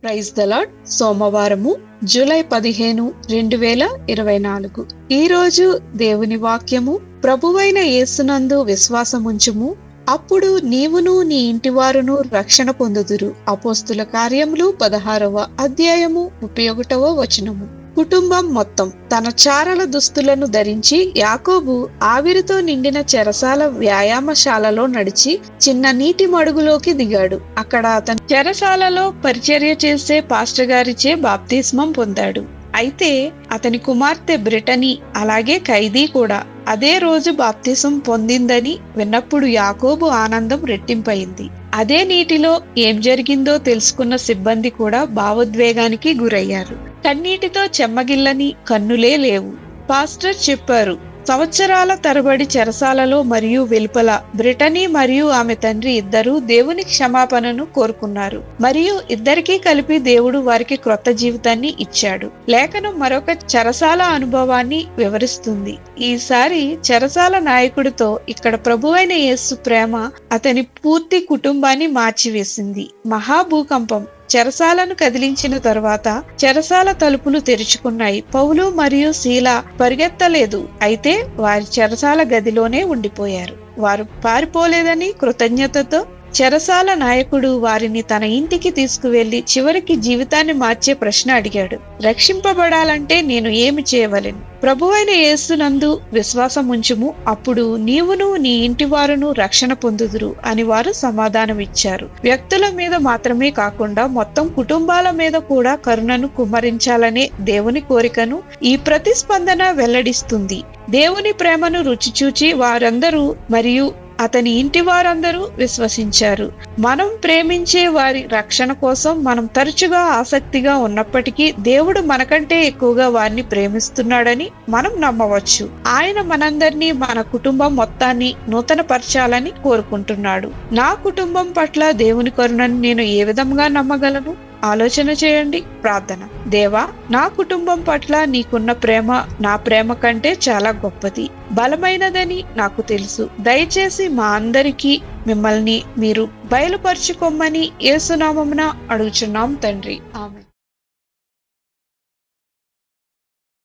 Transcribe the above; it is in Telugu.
Praise the Lord. సోమవారము జూలై 15, 2024. ఈ రోజు దేవుని వాక్యము, ప్రభువైన యేసునందు విశ్వాసముంచుము, అప్పుడు నీవును నీ ఇంటివారును రక్షణ పొందుదురు. అపోస్తుల కార్యములు 16వ అధ్యాయము 31వ వచనము. కుటుంబం మొత్తం తన చారల దుస్తులను ధరించి యాకోబు ఆవిరితో నిండిన చెరసాల వ్యాయామశాలలో నడిచి చిన్న నీటి మడుగులోకి దిగాడు. అక్కడ అతను చెరసాలలో పరిచర్య చేసే పాస్టర్ గారిచే బాప్తిస్మం పొందాడు. అయితే అతని కుమార్తె బ్రిటనీ, అలాగే ఖైదీ కూడా అదే రోజు బాప్తిసం పొందిందని విన్నప్పుడు యాకోబు ఆనందం రెట్టింపయింది. అదే నీటిలో ఏం జరిగిందో తెలుసుకున్న సిబ్బంది కూడా భావోద్వేగానికి గురయ్యారు. కన్నీటితో చెమ్మగిల్లని కన్నులే లేవు. పాస్టర్ చెప్పారు, సంవత్సరాల తరబడి చెరసాలలో మరియు వెలుపల బ్రిటనీ మరియు ఆమె తండ్రి ఇద్దరూ దేవుని క్షమాపణను కోరుకున్నారు మరియు ఇద్దరికీ కలిపి దేవుడు వారికి క్రొత్త జీవితాన్ని ఇచ్చాడు. లేఖనం మరొక చెరసాల అనుభవాన్ని వివరిస్తుంది. ఈసారి చెరసాల నాయకుడితో ఇక్కడ ప్రభువైన యేసు ప్రేమ అతని పూర్తి కుటుంబాన్ని మార్చివేసింది. మహాభూకంపం చెరసాలను కదిలించిన తరువాత చెరసాల తలుపులు తెరుచుకున్నాయి. పౌలు మరియు శీల పరిగెత్తలేదు, అయితే వారి చెరసాల గదిలోనే ఉండిపోయారు. వారు పారిపోలేదని కృతజ్ఞతతో చెరసాల నాయకుడు వారిని తన ఇంటికి తీసుకువెళ్లి చివరికి జీవితాన్ని మార్చే ప్రశ్న అడిగాడు. రక్షింపబడాలంటే నేను ఏమి చేయవలెను? ప్రభువైన యేసునందు విశ్వాసం ఉంచుము, అప్పుడు నీవును నీ ఇంటి వారును రక్షణ పొందుదురు అని వారు సమాధానమిచ్చారు. వ్యక్తుల మీద మాత్రమే కాకుండా మొత్తం కుటుంబాల మీద కూడా కరుణను కుమ్మరించాలనే దేవుని కోరికను ఈ ప్రతిస్పందన వెల్లడిస్తుంది. దేవుని ప్రేమను రుచిచూచి వారందరూ మరియు అతని ఇంటి వారందరూ విశ్వసించారు. మనం ప్రేమించే వారి రక్షణ కోసం మనం తరచుగా ఆసక్తిగా ఉన్నప్పటికీ దేవుడు మనకంటే ఎక్కువగా వారిని ప్రేమిస్తున్నాడని మనం నమ్మవచ్చు. ఆయన మనందరినీ, మన కుటుంబం మొత్తాన్ని నూతన పరచాలని కోరుకుంటున్నాడు. నా కుటుంబం పట్ల దేవుని కరుణను నేను ఏ విధంగా నమ్మగలను? ఆలోచన చేయండి. ప్రార్థన. దేవా, నా కుటుంబం పట్ల నీకున్న ప్రేమ నా ప్రేమ కంటే చాలా గొప్పది, బలమైనదని నాకు తెలుసు. దయచేసి మా అందరికీ మిమ్మల్ని మీరు బయలుపరుచుకోమని యేసు నామమున అడుగుచున్నాం తండ్రి. ఆమేన్.